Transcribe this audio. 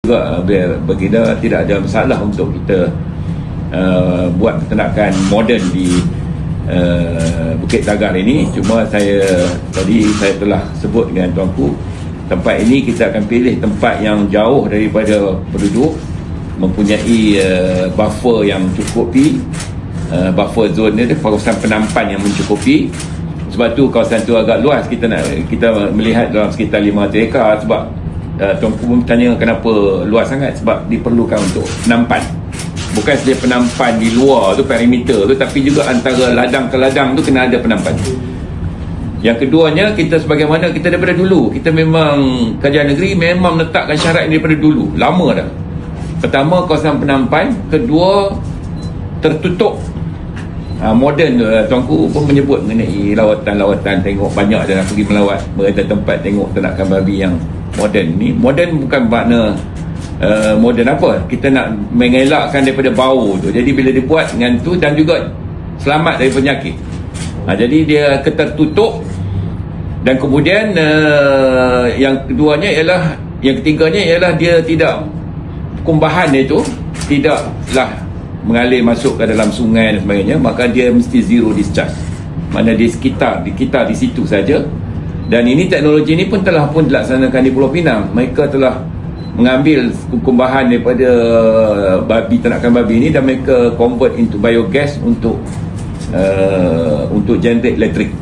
juga berkira tidak ada masalah untuk kita buat peternakan moden di Bukit Tagar ini. Cuma tadi saya telah sebut dengan tuanku, tempat ini kita akan pilih tempat yang jauh daripada penduduk, mempunyai buffer yang cukupi, buffer zone dia, kawasan penampan yang mencukupi. Sebab tu kawasan tu agak luas, kita melihat dalam sekitar 500 ekar. Sebab tuanku pun tanya kenapa luas sangat, sebab diperlukan untuk penampan. Bukan saja penampan di luar tu, perimeter tu, tapi juga antara ladang ke ladang tu kena ada penampan. Yang keduanya, kita sebagaimana kita daripada dulu, kita memang kerajaan negeri memang letakkan syarat ini daripada dulu, lama dah. Pertama, kawasan penampan. Kedua, tertutup. Moden, tuanku pun menyebut mengenai lawatan-lawatan, tengok banyak dah pergi melawat berada tempat tengok ternakan babi yang moden ni. Moden bukan makna moden apa, kita nak mengelakkan daripada bau tu. Jadi bila dibuat dengan tu, dan juga selamat dari penyakit. Jadi dia ketertutup. Dan kemudian yang ketiganya ialah dia tidak, kumbahan dia tu tidaklah mengalir masuk ke dalam sungai dan sebagainya, maka dia mesti zero discharge. Mana dia sekitar di situ saja. Dan ini, teknologi ini pun telah dilaksanakan di Pulau Pinang. Mereka telah mengambil kumbahan daripada ternakan babi ini dan mereka convert into biogas untuk generate elektrik.